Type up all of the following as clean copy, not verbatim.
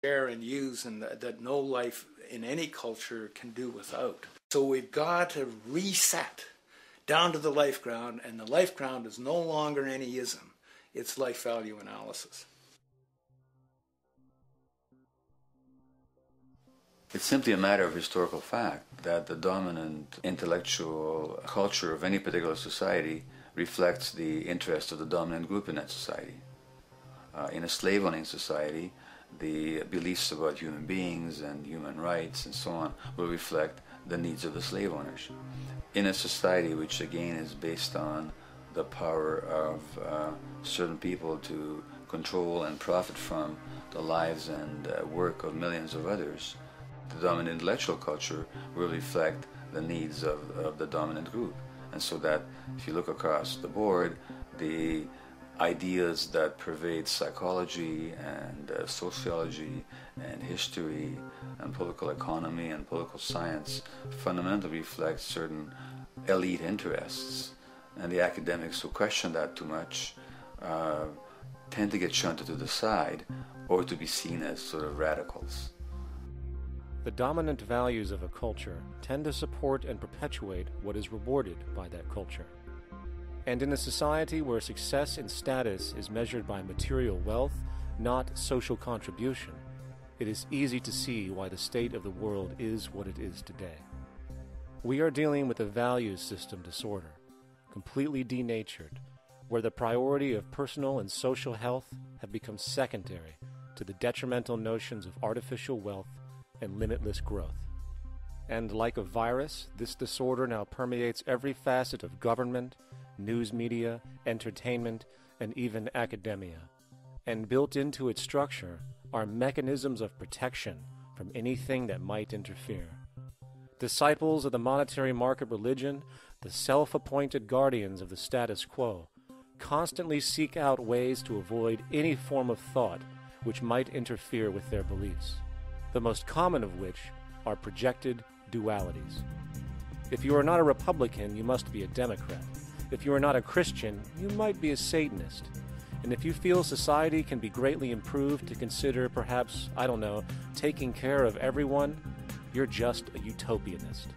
share and use, and that no life in any culture can do without. So we've got to reset down to the life ground, and the life ground is no longer any ism. It's life value analysis. It's simply a matter of historical fact that the dominant intellectual culture of any particular society reflects the interest of the dominant group in that society. In a slave-owning society, the beliefs about human beings and human rights and so on will reflect the needs of the slave owners. In a society which again is based on the power of certain people to control and profit from the lives and work of millions of others, the dominant intellectual culture will reflect the needs of the dominant group. And so that if you look across the board, the ideas that pervade psychology and sociology and history and political economy and political science fundamentally reflect certain elite interests. And the academics who question that too much tend to get shunted to the side or to be seen as sort of radicals. The dominant values of a culture tend to support and perpetuate what is rewarded by that culture. And in a society where success and status is measured by material wealth, not social contribution, it is easy to see why the state of the world is what it is today. We are dealing with a values system disorder, completely denatured, where the priority of personal and social health have become secondary to the detrimental notions of artificial wealth and limitless growth. And like a virus, this disorder now permeates every facet of government, news media, entertainment, and even academia. And built into its structure are mechanisms of protection from anything that might interfere. Disciples of the monetary market religion, the self-appointed guardians of the status quo, constantly seek out ways to avoid any form of thought which might interfere with their beliefs, the most common of which are projected dualities. If you are not a Republican, you must be a Democrat. If you are not a Christian, you might be a Satanist. And if you feel society can be greatly improved to consider perhaps, taking care of everyone, you're just a utopianist.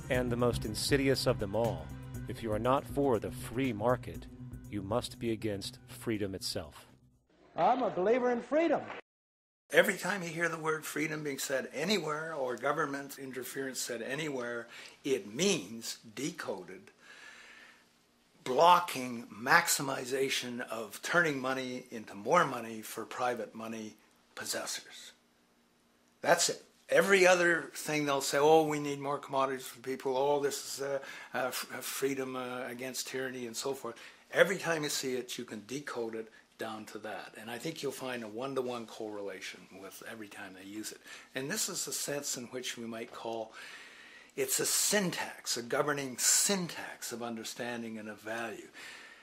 And the most insidious of them all, if you are not for the free market, you must be against freedom itself. I'm a believer in freedom. Every time you hear the word freedom being said anywhere or government interference said anywhere, it means, decoded, blocking maximization of turning money into more money for private money possessors. That's it. Every other thing they'll say, oh, we need more commodities for people, oh, this is freedom against tyranny and so forth. Every time you see it, you can decode it down to that. And I think you'll find a one-to-one correlation with every time they use it. And this is a sense in which we might call it's a syntax, a governing syntax of understanding and of value,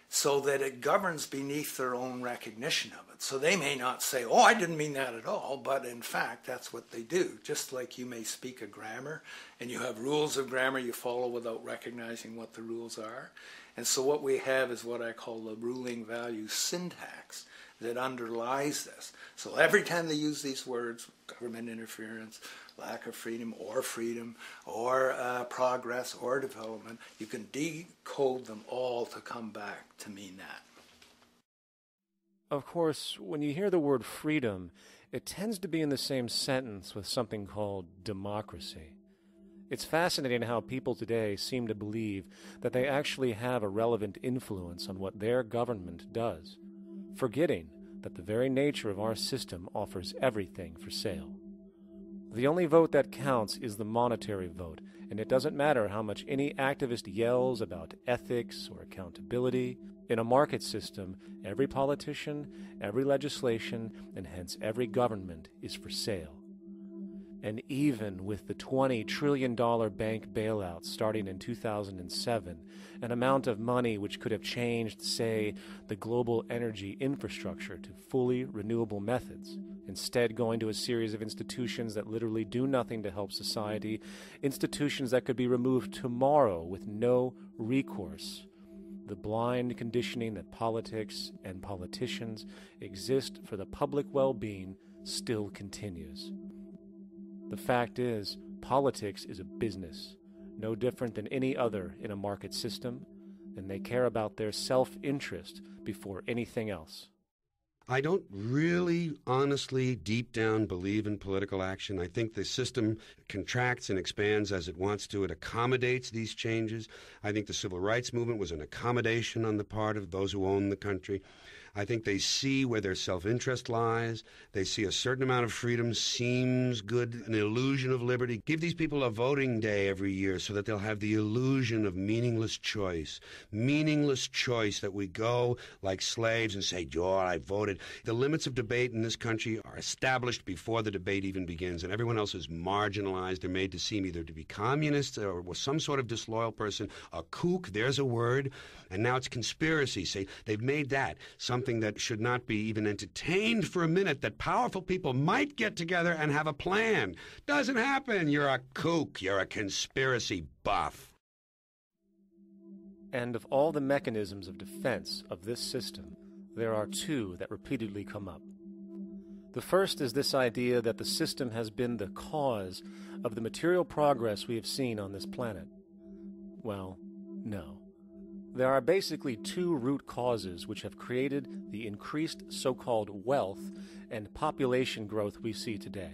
so that it governs beneath their own recognition of it. So they may not say, oh, I didn't mean that at all, but in fact, that's what they do. Just like you may speak a grammar, and you have rules of grammar you follow without recognizing what the rules are. And so what we have is what I call the ruling value syntax that underlies this. So every time they use these words, government interference, lack of freedom, or progress, or development, you can decode them all to come back to mean that. Of course, when you hear the word freedom, it tends to be in the same sentence with something called democracy. It's fascinating how people today seem to believe that they actually have a relevant influence on what their government does, forgetting that the very nature of our system offers everything for sale. The only vote that counts is the monetary vote, and it doesn't matter how much any activist yells about ethics or accountability. In a market system, every politician, every legislation, and hence every government is for sale. And even with the $20 trillion bank bailout starting in 2007, an amount of money which could have changed, say, the global energy infrastructure to fully renewable methods, instead going to a series of institutions that literally do nothing to help society, institutions that could be removed tomorrow with no recourse. The blind conditioning that politics and politicians exist for the public well-being still continues. The fact is, politics is a business, no different than any other in a market system, and they care about their self-interest before anything else. I don't really, honestly, deep down believe in political action. I think the system contracts and expands as it wants to. It accommodates these changes. I think the civil rights movement was an accommodation on the part of those who own the country. I think they see where their self-interest lies. They see a certain amount of freedom seems good, an illusion of liberty. Give these people a voting day every year so that they'll have the illusion of meaningless choice. Meaningless choice that we go like slaves and say, "Oh, I voted." The limits of debate in this country are established before the debate even begins, and everyone else is marginalized. They're made to seem either to be communists or some sort of disloyal person. A kook, there's a word. And now it's conspiracy. Say, they've made that something that should not be even entertained for a minute, that powerful people might get together and have a plan. Doesn't happen. You're a kook. You're a conspiracy buff. And of all the mechanisms of defense of this system, there are two that repeatedly come up. The first is this idea that the system has been the cause of the material progress we have seen on this planet. Well, no. There are basically two root causes which have created the increased so-called wealth and population growth we see today.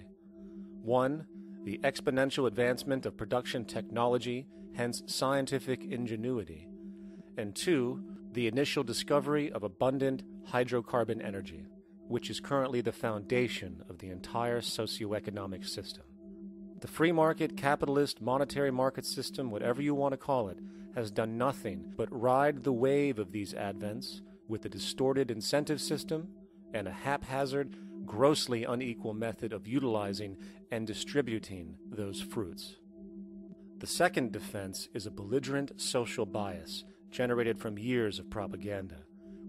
One, the exponential advancement of production technology, hence scientific ingenuity. And two, the initial discovery of abundant hydrocarbon energy, which is currently the foundation of the entire socioeconomic system. The free market, capitalist, monetary market system, whatever you want to call it, has done nothing but ride the wave of these advents with a distorted incentive system and a haphazard, grossly unequal method of utilizing and distributing those fruits. The second defense is a belligerent social bias generated from years of propaganda,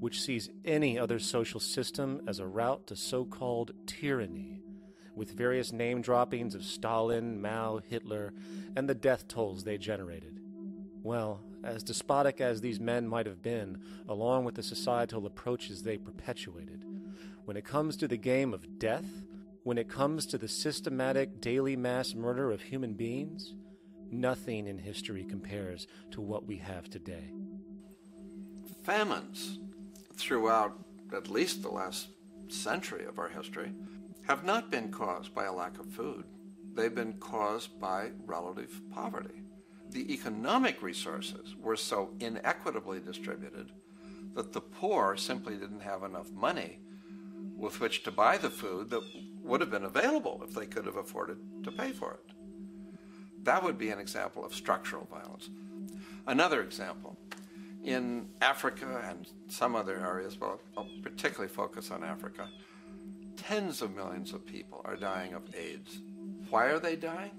which sees any other social system as a route to so-called tyranny, with various name droppings of Stalin, Mao, Hitler, and the death tolls they generated. Well, as despotic as these men might have been, along with the societal approaches they perpetuated, when it comes to the game of death, when it comes to the systematic daily mass murder of human beings, nothing in history compares to what we have today. Famines throughout at least the last century of our history have not been caused by a lack of food. They've been caused by relative poverty. The economic resources were so inequitably distributed that the poor simply didn't have enough money with which to buy the food that would have been available if they could have afforded to pay for it. That would be an example of structural violence. Another example, in Africa and some other areas, but I'll particularly focus on Africa, tens of millions of people are dying of AIDS. Why are they dying?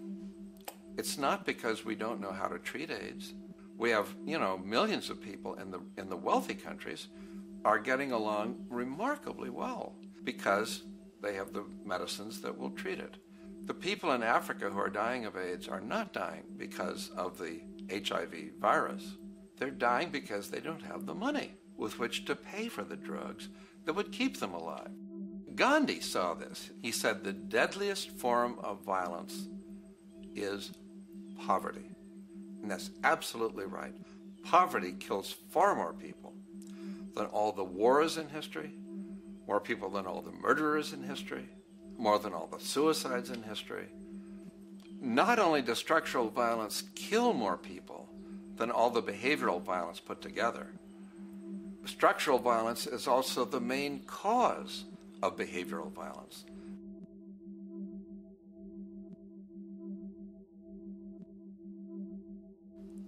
It's not because we don't know how to treat AIDS. We have, millions of people in the wealthy countries are getting along remarkably well because they have the medicines that will treat it. The people in Africa who are dying of AIDS are not dying because of the HIV virus. They're dying because they don't have the money with which to pay for the drugs that would keep them alive. Gandhi saw this. He said the deadliest form of violence is poverty. And that's absolutely right. Poverty kills far more people than all the wars in history, more people than all the murderers in history, more than all the suicides in history. Not only does structural violence kill more people than all the behavioral violence put together, structural violence is also the main cause of behavioral violence.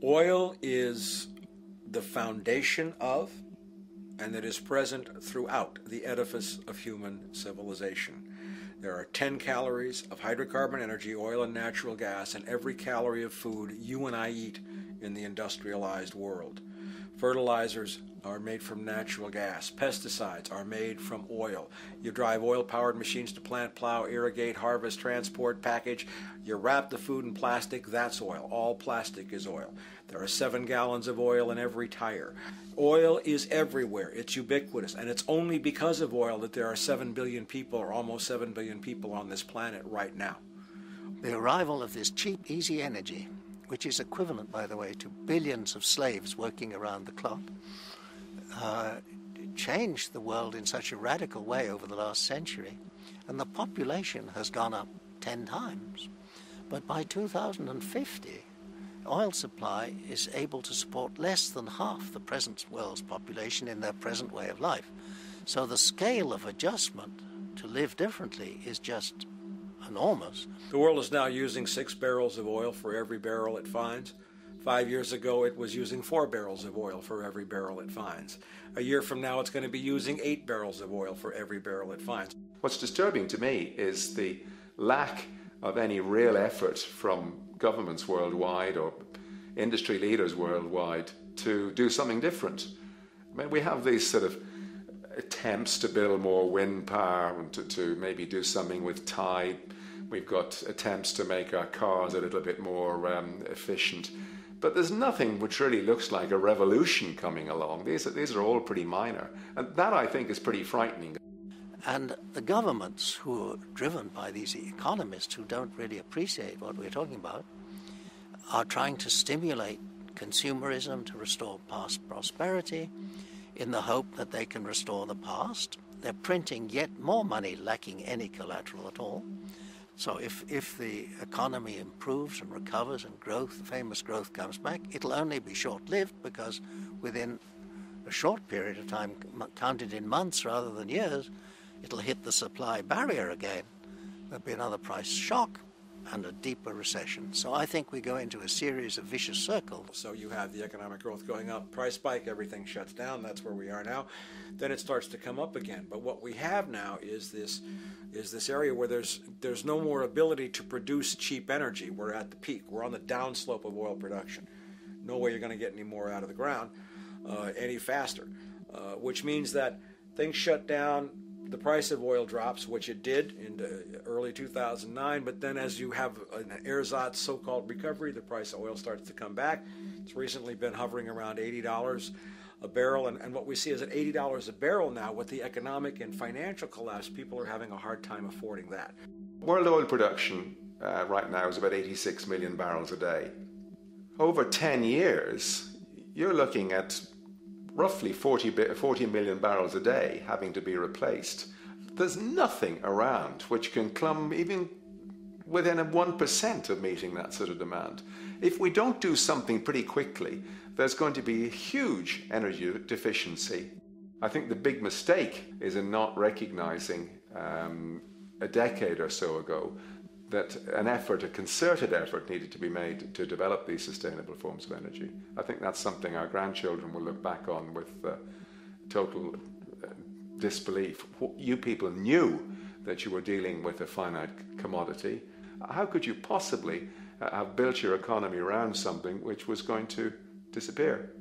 Oil is the foundation of, and it is present throughout the edifice of human civilization. There are 10 calories of hydrocarbon energy, oil and natural gas, in every calorie of food you and I eat in the industrialized world. Fertilizers are made from natural gas. Pesticides are made from oil. You drive oil-powered machines to plant, plow, irrigate, harvest, transport, package. You wrap the food in plastic, that's oil. All plastic is oil. There are 7 gallons of oil in every tire. Oil is everywhere. It's ubiquitous. And it's only because of oil that there are 7 billion people, or almost 7 billion people on this planet right now. The arrival of this cheap, easy energy, which is equivalent, by the way, to billions of slaves working around the clock, changed the world in such a radical way over the last century, and the population has gone up 10 times. But by 2050, oil supply is able to support less than half the present world's population in their present way of life. So the scale of adjustment to live differently is just enormous. The world is now using 6 barrels of oil for every barrel it finds. 5 years ago, it was using 4 barrels of oil for every barrel it finds. A year from now, it's going to be using 8 barrels of oil for every barrel it finds. What's disturbing to me is the lack of any real effort from governments worldwide or industry leaders worldwide to do something different. I mean, we have these sort of attempts to build more wind power and to maybe do something with tide. We've got attempts to make our cars a little bit more efficient. But there's nothing which really looks like a revolution coming along. These are all pretty minor. And that, I think, is pretty frightening. And the governments who are driven by these economists who don't really appreciate what we're talking about are trying to stimulate consumerism to restore past prosperity in the hope that they can restore the past. They're printing yet more money lacking any collateral at all. So if the economy improves and recovers and growth, the famous growth comes back, it'll only be short-lived because within a short period of time, counted in months rather than years, it'll hit the supply barrier again. There'll be another price shock and a deeper recession. So I think we go into a series of vicious circles. So you have the economic growth going up, price spike, everything shuts down. That's where we are now. Then it starts to come up again. But what we have now is this area where there's no more ability to produce cheap energy. We're at the peak. We're on the downslope of oil production. No way you're going to get any more out of the ground any faster, which means that things shut down. The price of oil drops, which it did in early 2009, but then as you have an ersatz so-called recovery, the price of oil starts to come back. It's recently been hovering around $80 a barrel, and what we see is at $80 a barrel now, with the economic and financial collapse, people are having a hard time affording that. World oil production right now is about 86 million barrels a day. Over 10 years, you're looking at roughly 40 million barrels a day having to be replaced. There's nothing around which can come even within 1% of meeting that sort of demand. If we don't do something pretty quickly, there's going to be a huge energy deficiency. I think the big mistake is in not recognizing a decade or so ago that a concerted effort needed to be made to develop these sustainable forms of energy. I think that's something our grandchildren will look back on with total disbelief. You people knew that you were dealing with a finite commodity. How could you possibly have built your economy around something which was going to disappear?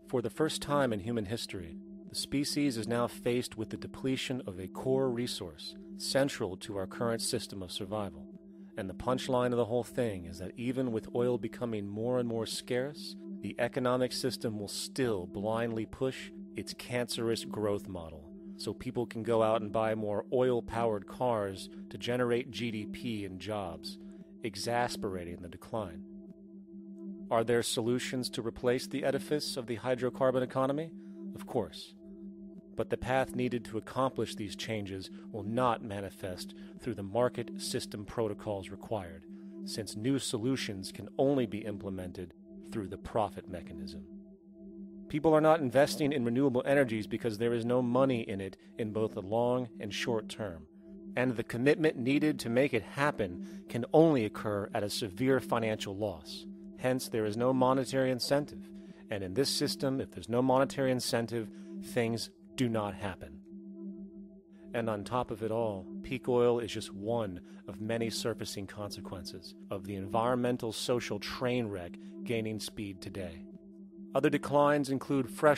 For the first time in human history, the species is now faced with the depletion of a core resource central to our current system of survival. And the punchline of the whole thing is that even with oil becoming more and more scarce, the economic system will still blindly push its cancerous growth model, so people can go out and buy more oil-powered cars to generate GDP and jobs, exasperating the decline. Are there solutions to replace the edifice of the hydrocarbon economy? Of course. But the path needed to accomplish these changes will not manifest through the market system protocols required, since new solutions can only be implemented through the profit mechanism. People are not investing in renewable energies because there is no money in it in both the long and short term, and the commitment needed to make it happen can only occur at a severe financial loss. Hence, there is no monetary incentive, and in this system, if there's no monetary incentive, things do not happen. And on top of it all, peak oil is just one of many surfacing consequences of the environmental social train wreck gaining speed today. Other declines include fresh